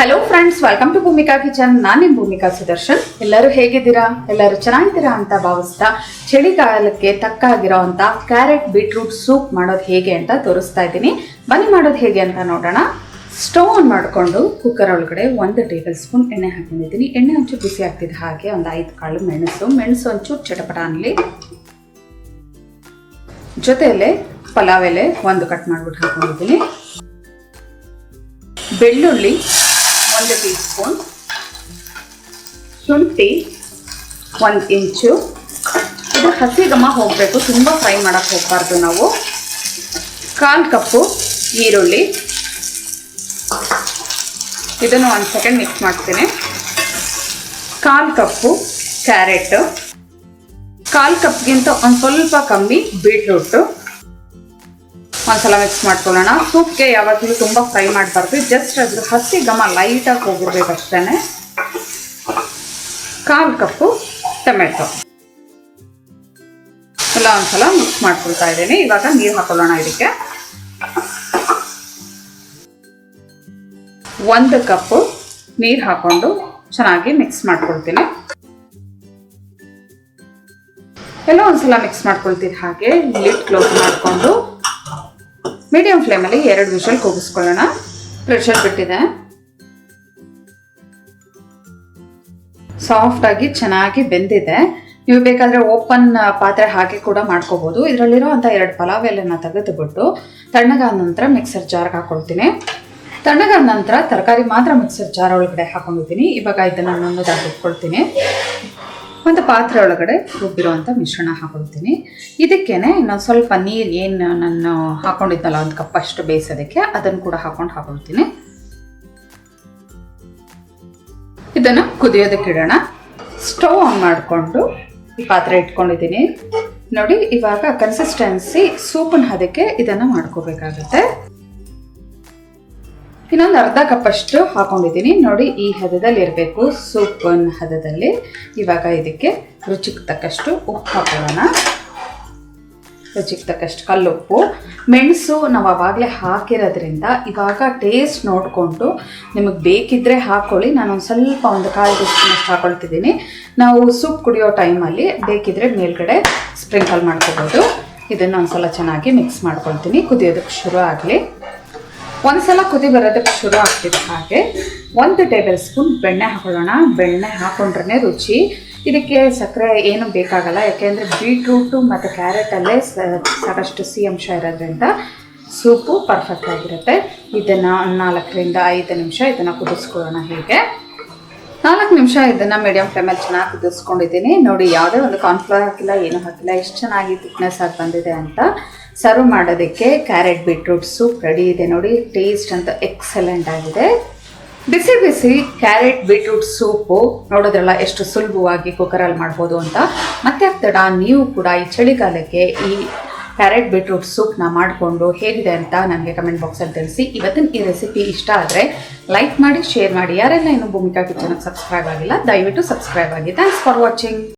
Hello friends, welcome to Bhumika kitchen. ನಾನು ನಿಮ್ಮ ಭೂಮಿಕಾ ಸುದರ್ಶನ್. ಎಲ್ಲರೂ ಹೇಗಿದ್ದೀರಾ? ಎಲ್ಲರೂ ಚೆನ್ನಾಗಿದ್ದೀರಾ ಅಂತ ಭಾವಿಸ್ತಾ ಚಳಿಗಾಲಕ್ಕೆ ತಕ್ಕಾಗಿರೋ ಅಂತ ಕ್ಯಾರೆಟ್ ಬೀಟ್ರೂಟ್ ಸೂಪ್ ಮಾಡೋದು ಹೇಗೆ ಅಂತ ತೋರಿಸ್ತಾ ಇದ್ದೀನಿ. ಬನ್ನಿ ಮಾಡೋದು ಹೇಗೆ ಅಂತ ನೋಡೋಣ. ಸ್ಟವ್ ಆನ್ ಮಾಡಿಕೊಂಡು ಕುಕ್ಕರ್ ಒಳಗಡೆ 1 ಟೇಬಲ್ ಸ್ಪೂನ್ ಎಣ್ಣೆ ಹಾಕೊಂಡಿದ್ದೀನಿ. ಎಣ್ಣೆ ಒಂಚೂರು ಬಿಸಿ ಆಗ್ತಿದೆ. ಹಾಗೆ ಒಂದು 5 ಕಾಳು ಮೆಣಸು ಒಂಚೂರು ಚಟಪಟ ಅನ್ನಲಿ. ಜೊತೆಯಲ್ಲೇ ಪಲಾವ್ ಎಲೆ 1 ಕಟ್ ಮಾಡಿಬಿಟ್ಟು ಹಾಕೊಂಡಿದ್ದೀನಿ. ಬೆಳ್ಳುಳ್ಳಿ 1 ಟೀ ಸ್ಪೂನ್, ಶುಂಠಿ 1 ಇಂಚು. ಇದು ಹಸಿ ಘಮ ಹೋಗಬೇಕು, ತುಂಬ ಫ್ರೈ ಮಾಡೋಕ್ಕೆ ಹೋಗಬಾರ್ದು ನಾವು. 1/4 ಕಪ್ಪು ಈರುಳ್ಳಿ, ಇದನ್ನು 1 ಸೆಕೆಂಡ್ ಮಿಕ್ಸ್ ಮಾಡ್ತೀನಿ. 1/4 ಕಪ್ಪು ಕ್ಯಾರೆಟು, 1/4 ಕಪ್ಗಿಂತ ಒಂದು ಸ್ವಲ್ಪ ಕಮ್ಮಿ ಬೀಟ್ರೂಟು. ಒಂದ್ಸಲ ಮಿಕ್ಸ್ ಮಾಡ್ಕೊಳ್ಳೋಣ. ಸೂಪ್ಗೆ ಯಾವಾಗಲೂ ತುಂಬ ಫ್ರೈ ಮಾಡಬಾರ್ದು, ಜಸ್ಟ್ ಅದ್ರ ಹಸಿ ಘಮ ಲೈಟಾಗಿ ಹೋಗಿರ್ಬೇಕು ಅಷ್ಟೇ. 1/4 ಕಪ್ಪು ಟೊಮೆಟೊ ಎಲ್ಲ ಒಂದ್ಸಲ ಮಿಕ್ಸ್ ಮಾಡ್ಕೊಳ್ತಾ ಇದ್ದೀನಿ. ಇವಾಗ ನೀರು ಹಾಕೊಳ್ಳೋಣ. ಇದಕ್ಕೆ 1 ಕಪ್ಪು ನೀರು ಹಾಕೊಂಡು ಚೆನ್ನಾಗಿ ಮಿಕ್ಸ್ ಮಾಡ್ಕೊಳ್ತೀನಿ. ಎಲ್ಲ ಒಂದ್ಸಲ ಮಿಕ್ಸ್ ಮಾಡ್ಕೊಳ್ತೀನಿ. ಹಾಗೆ ಲಿಡ್ ಕ್ಲೋಸ್ ಮಾಡಿಕೊಂಡು ಮೀಡಿಯಂ ಫ್ಲೇಮಲ್ಲಿ 2 ವಿಷಲ್ ಕೂಗಿಸ್ಕೊಳ್ಳೋಣ. ಪ್ರೆಷರ್ ಬಿಟ್ಟಿದೆ. ಸಾಫ್ಟಾಗಿ ಚೆನ್ನಾಗಿ ಬೆಂದಿದೆ. ನೀವು ಬೇಕಾದರೆ ಓಪನ್ ಪಾತ್ರೆ ಹಾಕಿ ಕೂಡ ಮಾಡ್ಕೋಬೋದು. ಇದರಲ್ಲಿರೋವಂಥ 2 ಪಲಾವ್ ಎಲೆನ ತೆಗೆದುಬಿಟ್ಟು ತಣ್ಣಗಾದ ನಂತರ ಮಿಕ್ಸರ್ ಜಾರ್ಗೆ ಹಾಕೊಳ್ತೀನಿ. ತಣ್ಣಗಾದ ನಂತರ ತರಕಾರಿ ಮಾತ್ರ ಮಿಕ್ಸರ್ ಜಾರ್ ಒಳಗಡೆ ಹಾಕೊಂಡಿದ್ದೀನಿ. ಇವಾಗ ಇದನ್ನು ನುಣ್ಣದಾಗಿ ಇಟ್ಕೊಳ್ತೀನಿ. ಒಂದು ಪಾತ್ರೆ ಒಳಗಡೆ ರುಬ್ಬಿರುವಂಥ ಮಿಶ್ರಣ ಹಾಕೊಳ್ತೀನಿ. ಇದಕ್ಕೇನೆ ಇನ್ನೊಂದು ಸ್ವಲ್ಪ ನೀರು ಏನು ನಾನು ಹಾಕೊಂಡಿದ್ನಲ್ಲ 1 ಕಪ್ ಅಷ್ಟು ಬೇಯಿಸೋದಕ್ಕೆ, ಅದನ್ನು ಕೂಡ ಹಾಕೊಳ್ತೀನಿ. ಇದನ್ನು ಕುದಿಯೋದಕ್ಕೆ ಇಡೋಣ. ಸ್ಟವ್ ಆನ್ ಮಾಡಿಕೊಂಡು ಈ ಪಾತ್ರೆ ಇಟ್ಕೊಂಡಿದ್ದೀನಿ. ನೋಡಿ, ಇವಾಗ ಕನ್ಸಿಸ್ಟೆನ್ಸಿ ಸೂಪಿನ ಹದಕ್ಕೆ ಇದನ್ನು ಮಾಡ್ಕೋಬೇಕಾಗುತ್ತೆ. ಇನ್ನೊಂದು 1/2 ಕಪ್ ಅಷ್ಟು ಹಾಕೊಂಡಿದ್ದೀನಿ. ನೋಡಿ, ಈ ಹದದಲ್ಲಿ ಇರಬೇಕು, ಸೂಪಿನ ಹದದಲ್ಲಿ. ಇವಾಗ ಇದಕ್ಕೆ ರುಚಿಗೆ ತಕ್ಕಷ್ಟು ಉಪ್ಪು ಹಾಕೊಳ್ಳೋಣ. ರುಚಿಗೆ ತಕ್ಕಷ್ಟು ಕಲ್ಲುಪ್ಪು. ಮೆಣಸು ನಾವು ಆವಾಗಲೇ ಹಾಕಿರೋದ್ರಿಂದ ಇವಾಗ ಟೇಸ್ಟ್ ನೋಡಿಕೊಂಡು ನಿಮಗೆ ಬೇಕಿದ್ದರೆ ಹಾಕ್ಕೊಳ್ಳಿ. ನಾನೊಂದು ಸ್ವಲ್ಪ 1/4 ಟೀ ಸ್ಪೂನ್ ಅಷ್ಟು ಹಾಕೊಳ್ತಿದ್ದೀನಿ. ನಾವು ಸೂಪ್ ಕುಡಿಯೋ ಟೈಮಲ್ಲಿ ಬೇಕಿದ್ದರೆ ಮೇಲ್ಗಡೆ ಸ್ಪ್ರಿಂಕಲ್ ಮಾಡ್ಕೋಬೋದು. ಇದನ್ನು ಒಂದ್ಸಲ ಚೆನ್ನಾಗಿ ಮಿಕ್ಸ್ ಮಾಡ್ಕೊಳ್ತೀನಿ. ಕುದಿಯೋದಕ್ಕೆ ಶುರು ಆಗಲಿ. ಒಂದ್ಸಲ ಕುದಿ ಬರೋದಕ್ಕೆ ಶುರು ಆಗ್ತಿದೆ. ಹಾಗೆ 1 ಟೇಬಲ್ ಸ್ಪೂನ್ ಬೆಣ್ಣೆ ಹಾಕೊಳ್ಳೋಣ. ಬೆಣ್ಣೆ ಹಾಕೊಂಡ್ರೆ ರುಚಿ. ಇದಕ್ಕೆ ಸಕ್ಕರೆ ಏನು ಬೇಕಾಗಲ್ಲ, ಯಾಕೆಂದರೆ ಬೀಟ್ರೂಟು ಮತ್ತು ಕ್ಯಾರೆಟಲ್ಲೇ ಸಾಕಷ್ಟು ಸಿಹಿ ಅಂಶ ಇರೋದ್ರಿಂದ ಸೂಪು ಪರ್ಫೆಕ್ಟ್ ಆಗಿರುತ್ತೆ. ಇದನ್ನು 4 ರಿಂದ 5 ನಿಮಿಷ ಇದನ್ನು ಕುದಿಸ್ಕೊಳ್ಳೋಣ. ಹೀಗೆ 4 ನಿಮಿಷ ಇದನ್ನು ಮೀಡಿಯಂ ಫ್ಲೇಮಲ್ಲಿ ಚೆನ್ನಾಗಿ ಕುದಿಸ್ಕೊಂಡಿದ್ದೀನಿ. ನೋಡಿ, ಯಾವುದೇ ಒಂದು ಕಾರ್ನ್ಫ್ಲವರ್ ಹಾಕಿಲ್ಲ, ಏನೂ ಹಾಕಿಲ್ಲ. ಎಷ್ಟು ಚೆನ್ನಾಗಿ ಥಿಕ್ನೆಸ್ ಆಗಿ ಬಂದಿದೆ ಅಂತ. ಸರ್ವ್ ಮಾಡೋದಕ್ಕೆ ಕ್ಯಾರೆಟ್ ಬೀಟ್ರೂಟ್ ಸೂಪ್ ರೆಡಿ ಇದೆ. ನೋಡಿ, ಟೇಸ್ಟ್ ಅಂತ ಎಕ್ಸಲೆಂಟ್ ಆಗಿದೆ. ಬಿಸಿ ಬಿಸಿ ಕ್ಯಾರೆಟ್ ಬೀಟ್ರೂಟ್ ಸೂಪು ನೋಡೋದ್ರಲ್ಲ ಎಷ್ಟು ಸುಲಭವಾಗಿ ಕುಕ್ಕರಲ್ಲಿ ಮಾಡ್ಬೋದು ಅಂತ. ಮತ್ತೆ ತಡ ನೀವು ಕೂಡ ಈ ಚಳಿಗಾಲಕ್ಕೆ ಈ ಕ್ಯಾರೆಟ್ ಬೀಟ್ರೂಟ್ ಸೂಪ್ನ ಮಾಡಿಕೊಂಡು ಹೇಗಿದೆ ಅಂತ ನನಗೆ ಕಮೆಂಟ್ ಬಾಕ್ಸಲ್ಲಿ ತಿಳಿಸಿ. ಇವತ್ತಿನ ಈ ರೆಸಿಪಿ ಇಷ್ಟ ಆದರೆ ಲೈಕ್ ಮಾಡಿ, ಶೇರ್ ಮಾಡಿ. ಯಾರೆಲ್ಲ ಇನ್ನೂ ಭೂಮಿಕಾ ಕಿಚನ್ಗೆ ಸಬ್ಸ್ಕ್ರೈಬ್ ಆಗಿಲ್ಲ, ದಯವಿಟ್ಟು ಸಬ್ಸ್ಕ್ರೈಬ್ ಆಗಿ. Thanks for watching.